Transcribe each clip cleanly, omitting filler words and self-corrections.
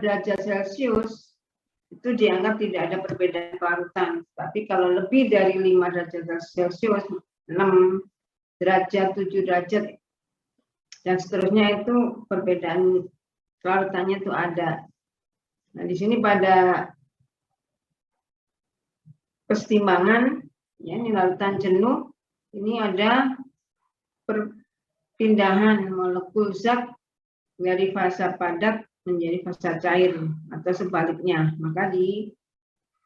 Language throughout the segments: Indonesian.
derajat Celcius itu dianggap tidak ada perbedaan kelarutan. Tapi kalau lebih dari 5 derajat Celcius, 6 derajat, 7 derajat, dan seterusnya itu perbedaan kelarutannya itu ada. Nah, di sini pada pertimbangan, ya, ini larutan jenuh, ini ada perpindahan molekul zat dari fasa padat menjadi fasa cair atau sebaliknya, maka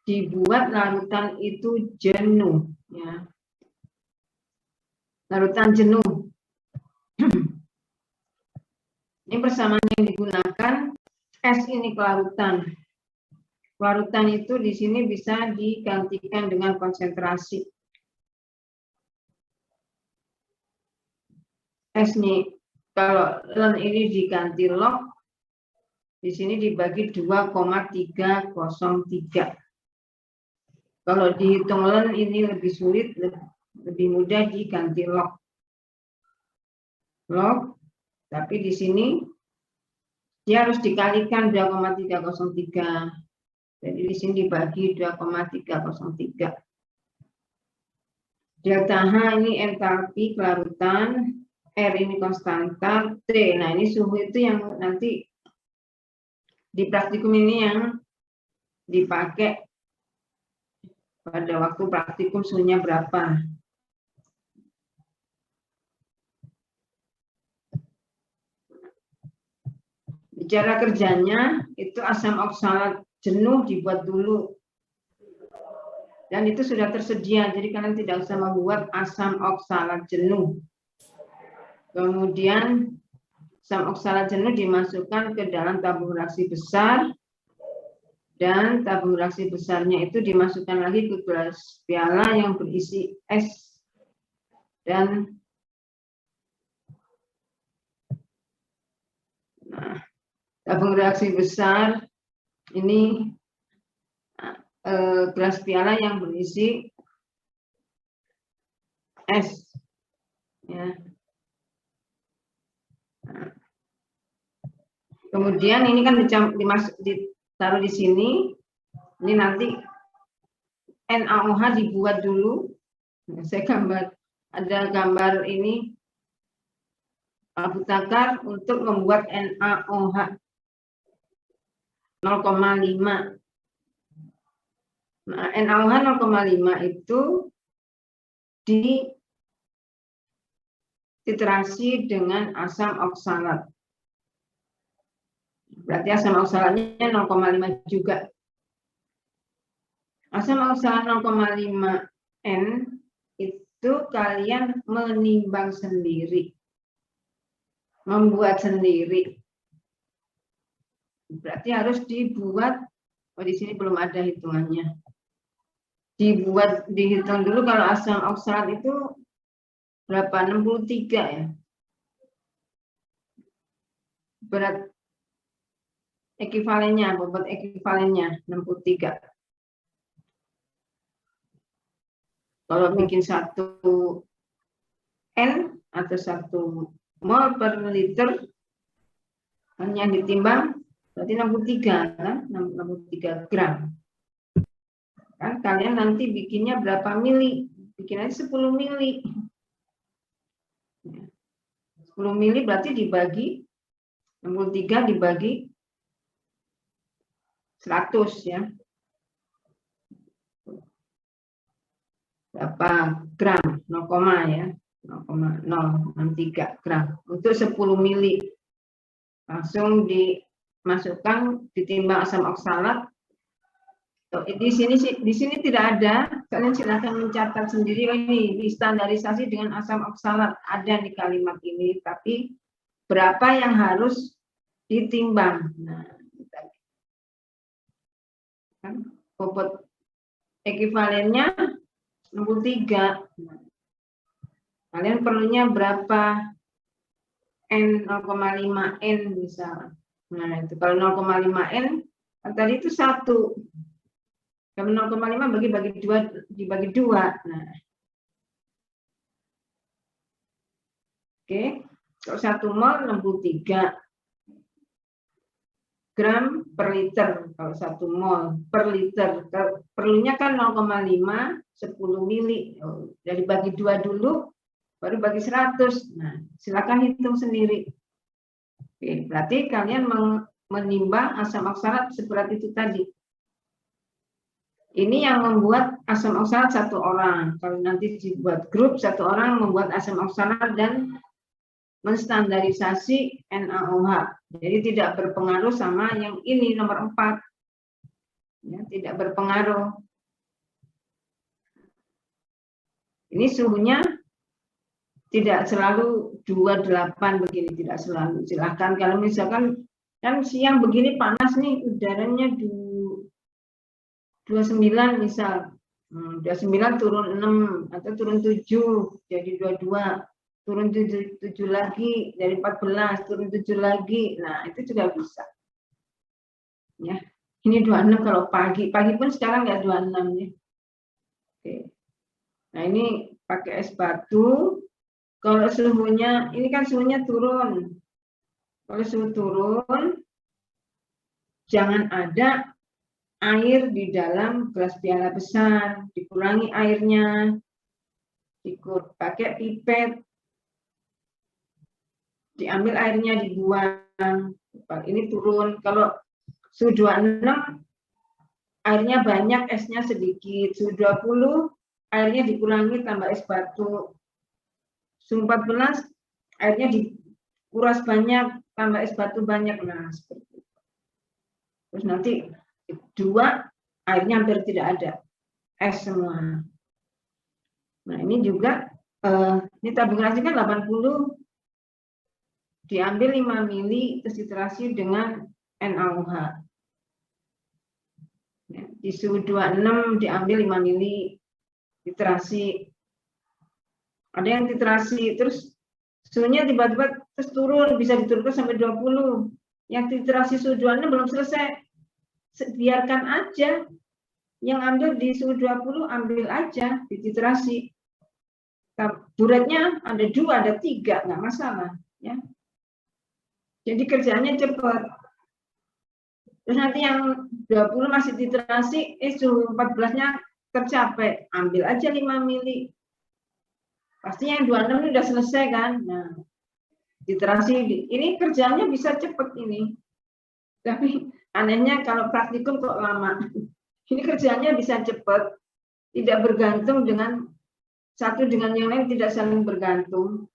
dibuat larutan itu jenuh, ya. Larutan jenuh. Ini persamaan yang digunakan, S ini kelarutan. Kelarutan itu di sini bisa digantikan dengan konsentrasi. S nih, kalau ln ini diganti log, di sini dibagi 2,303. Kalau dihitung ln ini lebih sulit, lebih mudah diganti log. Log, tapi di sini dia harus dikalikan 2,303. Jadi di sini dibagi 2,303. Delta H ini entalpi kelarutan, R ini konstanta, T. Nah, ini suhu itu yang nanti di praktikum ini yang dipakai pada waktu praktikum suhunya berapa. Cara kerjanya itu asam oksalat jenuh dibuat dulu. Dan itu sudah tersedia, jadi kalian tidak usah membuat asam oksalat jenuh. Kemudian asam oksalat jenuh dimasukkan ke dalam tabung reaksi besar. Dan tabung reaksi besarnya itu dimasukkan lagi ke gelas piala yang berisi es. Dan tabung reaksi besar ini gelas piala yang berisi es, ya. Kemudian ini kan ditaruh di sini. Ini nanti NaOH dibuat dulu. Saya ada gambar ini Abu Takar untuk membuat NaOH 0,5. Nah, NaOH 0,5 itu dititrasi dengan asam oksalat. Berarti asam oksalatnya 0,5 juga. Asam oksalat 0,5 N itu kalian menimbang sendiri, membuat sendiri. Berarti harus dibuat. Oh, di sini belum ada hitungannya. Dihitung dulu kalau asam oksalat itu berapa? 63 ya. Berat ekivalennya, bobot ekivalennya 63. Kalau bikin 1 N atau 1 mol per liter hanya ditimbang berarti 63 kan, 63 gram. Kan kalian nanti bikinnya berapa mili? Bikin aja 10 mili. 10 mili berarti dibagi 63 dibagi 100 ya. Berapa gram? 0, ya. 0,063 gram untuk 10 mili. Langsung dimasukkan, ditimbang asam oksalat. Di sini tidak ada. Kalian silahkan mencatat sendiri. Oh, ini distandarisasi dengan asam oksalat ada di kalimat ini. Tapi berapa yang harus ditimbang? Nah, kan bobot ekivalennya 63. Kalian perlunya berapa? N 0,5 N misal. Nah, itu kalau 0,5 N tadi itu 1. Kalau 0,5 dibagi 2. Nah. Oke. Kalau 1 mol 63. gram per liter kalau 1 mol per liter. Perlunya kan 0,5 10 mili. Jadi bagi 2 dulu baru bagi 100. Nah, silakan hitung sendiri. Oke, berarti kalian menimbang asam oksalat seberat itu tadi. Ini yang membuat asam oksalat 1 orang. Kalau nanti dibuat grup, 1 orang membuat asam oksalat dan menstandarisasi NaOH. Jadi tidak berpengaruh sama yang ini nomor 4. Ya, tidak berpengaruh. Ini suhunya tidak selalu 28 begini, tidak selalu. Silahkan kalau misalkan kan siang begini panas nih, udaranya 29 misal. 29 turun 6 atau turun 7 jadi 22. Turun 7 lagi dari 14 turun 7 lagi. Nah, itu juga bisa. Ya. Ini 26 kalau pagi. Pagi pun sekarang nggak 26 ya. Oke. Nah, ini pakai es batu. Kalau suhunya, ini kan suhunya turun. Kalau suhu turun, jangan ada air di dalam gelas piala besar. Dikurangi airnya. Pakai pipet. Diambil airnya, dibuang. Ini turun. Kalau suhu 26, airnya banyak, esnya sedikit. Suhu 20, airnya dikurangi tambah es batu. Suhu 14, airnya dikuras banyak, tambah es batu banyak. Nah, seperti itu. Terus nanti 2, airnya hampir tidak ada. Es semua. Nah, ini juga, ini tabung reaksi kan 80, diambil 5 mili, terus diterasi dengan NaOH. Di suhu 26 diambil 5 mili, diterasi. Ada yang diterasi, terus suhunya tiba-tiba terus turun, bisa diturunkan sampai 20. Yang diterasi suhu 26 belum selesai, biarkan aja. Yang ambil di suhu 20, ambil aja, diterasi. Buretnya ada 2, ada 3, nggak masalah. Ya. Jadi kerjanya cepat. Terus nanti yang 20 masih diterasi, suhu 14-nya tercapai, ambil aja 5 mili. Pasti yang 26 ini udah selesai kan. Nah, diterasi. Ini kerjanya bisa cepat ini. Tapi anehnya kalau praktikum kok lama. Ini kerjanya bisa cepat. Tidak bergantung dengan satu dengan yang lain, tidak saling bergantung.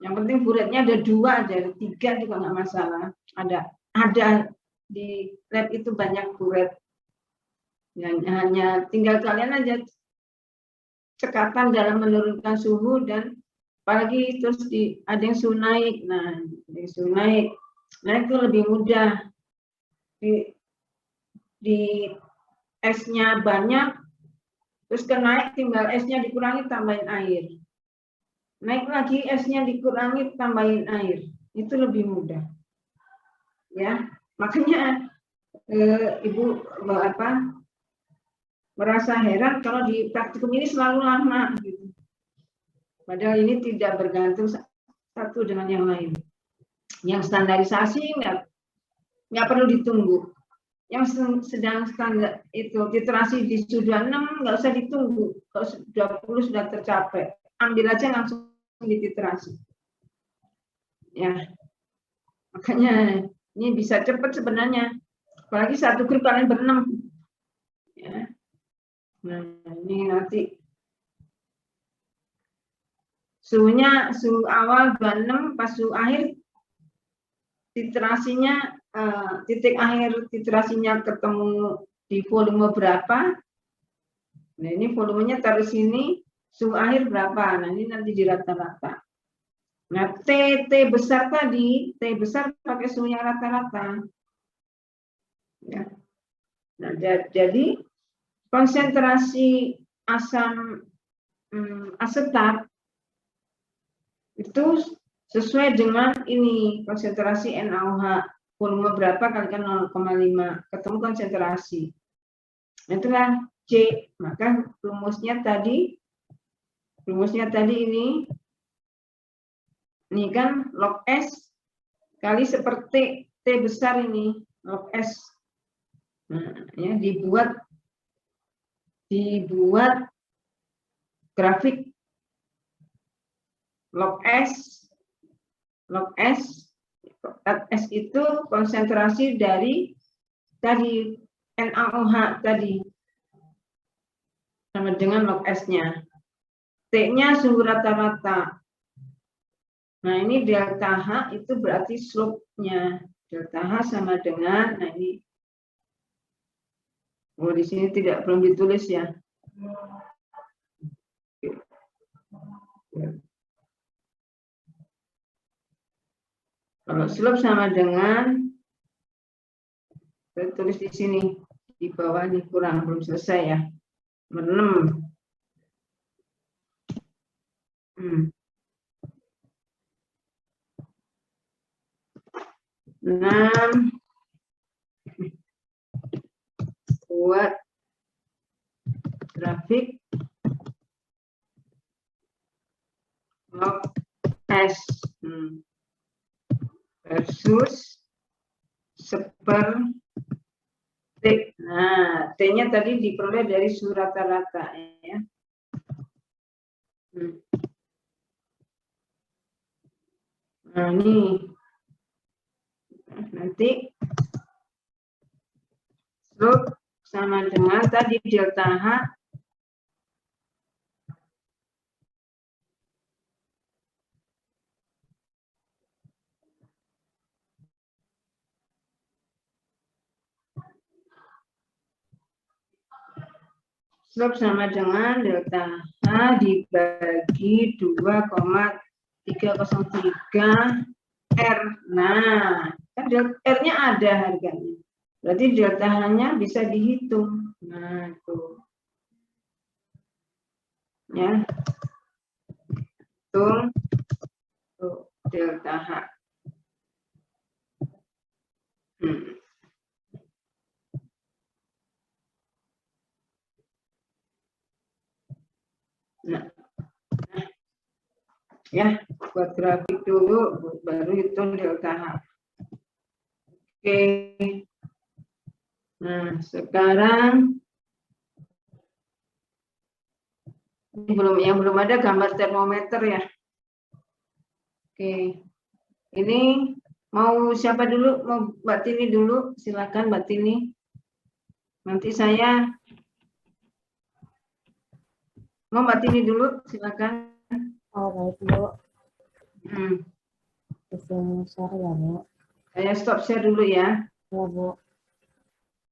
Yang penting buretnya ada 2 aja, 3 juga nggak masalah. Ada di lab itu banyak buret. Hanya tinggal kalian aja cekatan dalam menurunkan suhu, dan apalagi terus ada yang suhu naik. Nah, suhu naik itu lebih mudah. Di esnya banyak, terus naik, tinggal esnya dikurangi, tambahin air. Naik lagi, esnya dikurangi, tambahin air. Itu lebih mudah. Ya, makanya Ibu merasa heran kalau di praktikum ini selalu lama gitu. Padahal ini tidak bergantung satu dengan yang lain. Yang standarisasi nggak perlu ditunggu. Yang sedang standar itu literasi di suhu 26 nggak usah ditunggu. Kalau 20 sudah tercapai, ambil aja langsung diliterasi. Ya, makanya ini bisa cepat sebenarnya. Apalagi satu grup kalian ber-6. Ya. Nah, ini nanti suhunya, suhu awal 26, pas suhu akhir titrasinya, titik akhir titrasinya ketemu di volume berapa. Nah, ini volumenya taruh sini, suhu akhir berapa. Nah, ini nanti di rata-rata. Nah, T besar tadi, T besar pakai suhu yang rata-rata. Ya. Nah, jadi konsentrasi asam asetat itu sesuai dengan ini, konsentrasi NaOH volume berapa kalikan 0,5, ketemu konsentrasi. Itulah C. Maka rumusnya tadi ini kan log S kali seperti T besar ini. log S. Nah, ya, dibuat grafik log S. Log S itu konsentrasi dari tadi NaOH tadi sama dengan log S-nya. T-nya suhu rata-rata. Nah, ini delta H itu berarti slope-nya. Delta H sama dengan, nah ini, oh di sini belum ditulis ya. Kalau slope sama dengan, saya tulis di sini, di bawah ini kurang, belum selesai ya. Nomor 6. 6 buat grafik log S versus T. Nah, T-nya tadi diperoleh dari suhu rata-rata ya. Nah, ini nanti slope sama dengan tadi delta H slope sama dengan delta H dibagi 2,303 R. Nah, kan R-nya ada harganya. Berarti delta H-nya bisa dihitung. Nah, itu. Ya. Hitung delta H. Nah, ya, buat grafik dulu, baru hitung delta H. Oke. Nah, sekarang yang belum ada gambar termometer ya. Oke. Ini mau siapa dulu? Mau Mbak Tini dulu? Silakan Mbak Tini. Nanti saya mau Mbak Tini dulu, silakan. Oh, baik, Bu. Hmm. Share ya, Bu. Saya stop share dulu ya. Ya, Bu.